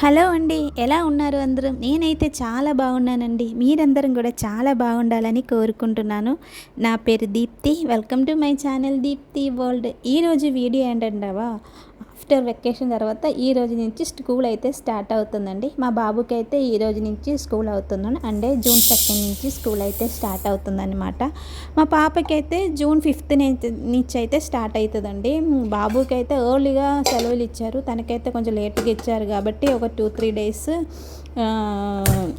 Hello అండి. ఎలా ఉన్నారు అందరూ? నేనైతే చాలా బాగున్నానండి. మీరందరం కూడా చాలా బాగుండాలని కోరుకుంటున్నాను. నా పేరు Deepti. Welcome to my channel Deepti world. ఈరోజు వీడియో ఏంటంటావా, ఆఫ్టర్ వెకేషన్ తర్వాత ఈ రోజు నుంచి స్కూల్ అయితే స్టార్ట్ అవుతుందండి. మా బాబుకి అయితే ఈ రోజు నుంచి స్కూల్ అవుతుందని, అంటే జూన్ 2 నుంచి స్కూల్ అయితే స్టార్ట్ అవుతుందన్నమాట. మా పాపకైతే జూన్ 5 నుంచి అయితే స్టార్ట్ అవుతుందండి. బాబుకి అయితే ఎర్లీగా సెలవులు ఇచ్చారు, తనకైతే కొంచెం లేట్గా ఇచ్చారు కాబట్టి ఒక 2-3 డేస్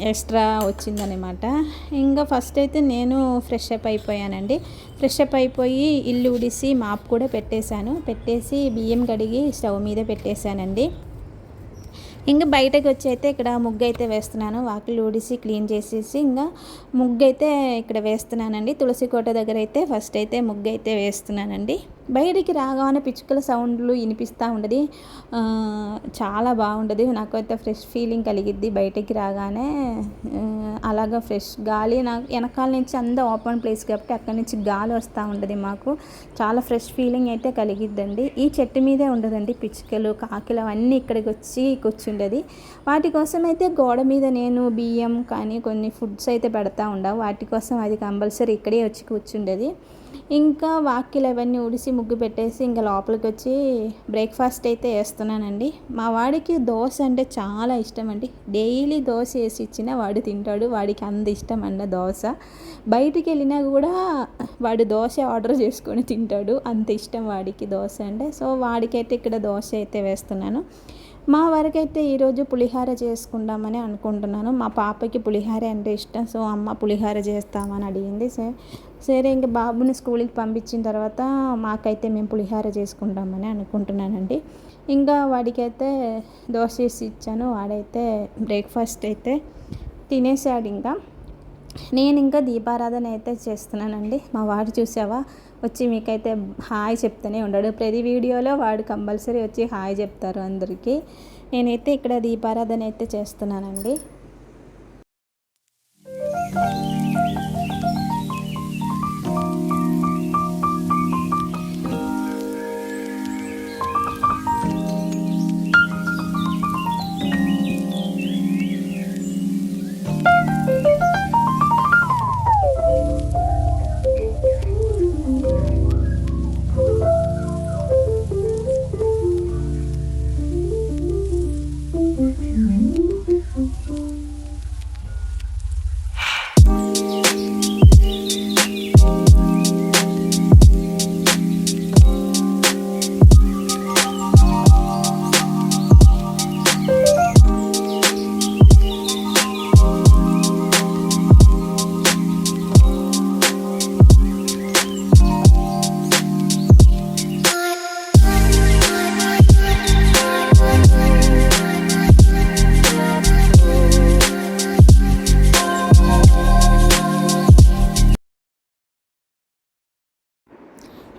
ఎక్స్ట్రా వచ్చిందనమాట. ఇంకా ఫస్ట్ అయితే నేను ఫ్రెష్ అప్ అయిపోయానండి. ఫ్రెష్ అప్ అయిపోయి ఇల్లు ఉడిసి మాప్ కూడా పెట్టేసి బియ్యం కడిగి స్టవ్ మీద పెట్టేశానండి. ఇంకా బయటకు వచ్చి అయితే ఇక్కడ ముగ్గు అయితే వేస్తున్నాను. వాకిలు ఊడిసి క్లీన్ చేసేసి ఇంకా ముగ్గు అయితే ఇక్కడ వేస్తున్నానండి. తులసి కోట దగ్గర అయితే ఫస్ట్ అయితే ముగ్గు అయితే వేస్తున్నానండి. బయటికి రాగానే పిచ్చుకల సౌండ్లు వినిపిస్తూ ఉండదు, చాలా బాగుంటుంది. నాకైతే ఫ్రెష్ ఫీలింగ్ కలిగిద్ది బయటికి రాగానే. అలాగా ఫ్రెష్ గాలి, నాకు వెనకాల నుంచి అంతా ఓపెన్ ప్లేస్ కాబట్టి అక్కడి నుంచి గాలి వస్తూ ఉంటుంది. మాకు చాలా ఫ్రెష్ ఫీలింగ్ అయితే కలిగిద్దండి. ఈ చెట్టు మీదే ఉండదండి పిచ్చుకలు, కాకిలు అవన్నీ ఇక్కడికి వచ్చి కూర్చుండేది. వాటి కోసం అయితే గోడ మీద నేను బియ్యం కానీ కొన్ని ఫుడ్స్ అయితే పెడతా ఉండవు. వాటి కోసం అది కంపల్సరీ ఇక్కడే వచ్చి కూర్చుండేది. ఇంకా వాకిలు అవన్నీ ఉడిసి ముగ్గు పెట్టేసి ఇంకా లోపలికి వచ్చి బ్రేక్ఫాస్ట్ అయితే వేస్తున్నానండి. మా వాడికి దోశ అంటే చాలా ఇష్టం అండి. డైలీ దోశ వేసి ఇచ్చినా వాడు తింటాడు. వాడికి అంత ఇష్టం అండి దోశ. బయటికి వెళ్ళినా కూడా వాడు దోశ ఆర్డర్ చేసుకొని తింటాడు, అంత ఇష్టం వాడికి దోశ అంటే. సో వాడికైతే ఇక్కడ దోశ అయితే వేస్తున్నాను. మా వరకైతే ఈరోజు పులిహార చేసుకుందామని అనుకుంటున్నాను. మా పాపకి పులిహార అంటే ఇష్టం. సో అమ్మ పులిహార చేస్తామని అడిగింది. సరే ఇంకా బాబుని స్కూల్కి పంపించిన తర్వాత మాకైతే మేము పులిహార చేసుకుంటామని అనుకుంటున్నానండి. ఇంకా వాడికైతే దోశ వేసి ఇచ్చాను. వాడైతే బ్రేక్ఫాస్ట్ అయితే తినేసాడు. నేను ఇంకా దీపారాధన అయితే చేస్తున్నానండి. మా వాడు చూసావా వచ్చి మీకైతే హాయ్ చెప్తూనే ఉన్నాడు. ప్రతి వీడియోలో వాడు కంపల్సరీ వచ్చి హాయ్ చెప్తారు అందరికీ. నేనైతే ఇక్కడ దీపారాధన అయితే చేస్తున్నానండి.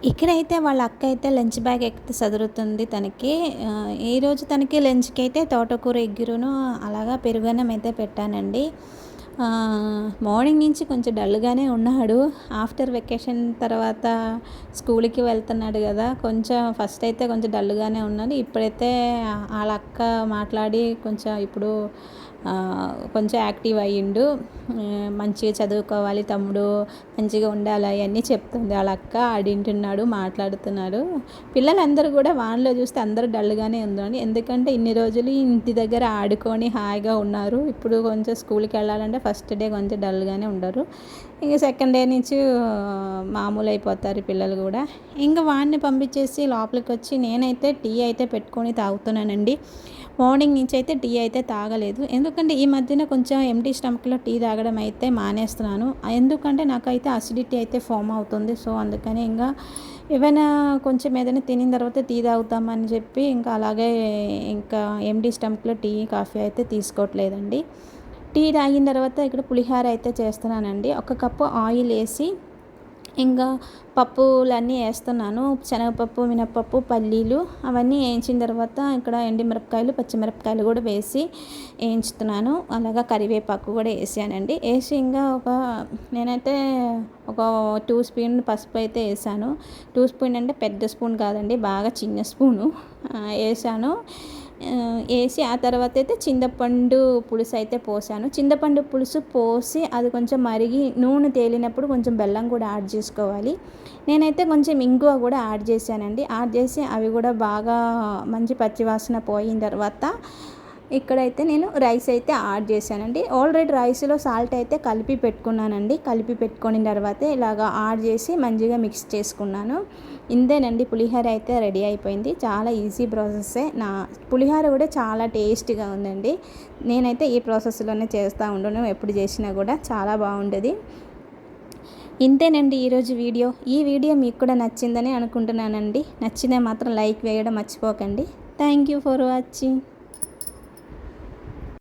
ఇక్కడైతే వాళ్ళ అక్క అయితే లంచ్ బ్యాగ్ ఎక్కితే చదువుతుంది తనకి. ఈరోజు తనకి లంచ్కి అయితే తోటకూర ఎగ్గురును అలాగా పెరుగన్నం అయితే పెట్టానండి. మార్నింగ్ నుంచి కొంచెం డల్గానే ఉన్నాడు. ఆఫ్టర్ వెకేషన్ తర్వాత స్కూల్కి వెళ్తున్నాడు కదా, కొంచెం ఫస్ట్ అయితే కొంచెం డల్గానే ఉన్నాడు. ఇప్పుడైతే వాళ్ళ అక్క మాట్లాడి కొంచెం ఇప్పుడు కొంచెం యాక్టివ్ అయ్యిండు. మంచిగా చదువుకోవాలి తమ్ముడు, మంచిగా ఉండాలి అవన్నీ చెప్తుంది వాళ్ళ అక్క. ఆడింటున్నాడు, మాట్లాడుతున్నాడు. పిల్లలందరూ కూడా వాన్లో చూస్తే అందరూ డల్గానే ఉందండి. ఎందుకంటే ఇన్ని రోజులు ఇంటి దగ్గర ఆడుకొని హాయిగా ఉన్నారు. ఇప్పుడు కొంచెం స్కూల్కి వెళ్ళాలంటే ఫస్ట్ డే కొంచెం డల్గానే ఉండరు. ఇంకా సెకండ్ డే నుంచి మామూలు అయిపోతారు పిల్లలు కూడా. ఇంకా వాడిని పంపించేసి లోపలికి వచ్చి నేనైతే టీ అయితే పెట్టుకొని తాగుతున్నానండి. మార్నింగ్ నుంచి అయితే టీ అయితే తాగలేదు, ఎందుకంటే ఈ మధ్యన కొంచెం ఎంటీ స్టమక్లో టీ తాగడం అయితే మానేస్తున్నాను. ఎందుకంటే నాకైతే అసిడిటీ అయితే ఫామ్ అవుతుంది. సో అందుకని ఇంకా ఏమైనా కొంచెం ఏదైనా తినిన తర్వాత టీ తాగుతామని చెప్పి ఇంకా అలాగే ఇంకా ఎంటీ స్టమక్లో టీ కాఫీ అయితే తీసుకోవట్లేదండి. టీ తాగిన తర్వాత ఇక్కడ పులిహార అయితే చేస్తున్నానండి. 1 కప్పు ఆయిల్ వేసి ఇంకా పప్పులన్నీ వేస్తున్నాను. శనగపప్పు, మినపప్పు, పల్లీలు అవన్నీ వేయించిన తర్వాత ఇక్కడ ఎండుమిరపకాయలు, పచ్చిమిరపకాయలు కూడా వేసి వేయించుతున్నాను. అలాగా కరివేపాకు కూడా వేసానండి. వేసి ఇంకా నేనైతే ఒక 2 స్పూన్ పసుపు అయితే వేసాను. 2 స్పూన్ అంటే పెద్ద స్పూన్ కాదండి, బాగా చిన్న స్పూను వేసాను. వేసి ఆ తర్వాత అయితే చింతపండు పులుసు అయితే పోసాను. చింతపండు పులుసు పోసి అది కొంచెం మరిగి నూనె తేలినప్పుడు కొంచెం బెల్లం కూడా యాడ్ చేసుకోవాలి. నేనైతే కొంచెం ఇంగువ కూడా యాడ్ చేశానండి. యాడ్ చేసి అవి కూడా బాగా మంచి పచ్చివాసన పోయిన తర్వాత ఇక్కడైతే నేను రైస్ అయితే యాడ్ చేశానండి. ఆల్రెడీ రైస్లో సాల్ట్ అయితే కలిపి పెట్టుకున్నానండి. కలిపి పెట్టుకున్న తర్వాత ఇలాగ యాడ్ చేసి మంచిగా మిక్స్ చేసుకున్నాను. ఇంతేనండి, పులిహోర అయితే రెడీ అయిపోయింది. చాలా ఈజీ ప్రాసెస్సే. నా పులిహోర కూడా చాలా టేస్టీగా ఉందండి. నేనైతే ఈ ప్రాసెస్లోనే చేస్తూ ఉండను, ఎప్పుడు చేసినా కూడా చాలా బాగుంటుంది. ఇంతేనండి ఈరోజు వీడియో. ఈ వీడియో మీకు కూడా నచ్చిందని అనుకుంటున్నానండి. నచ్చితే మాత్రం లైక్ వేయడం మర్చిపోకండి. Thank you for watching.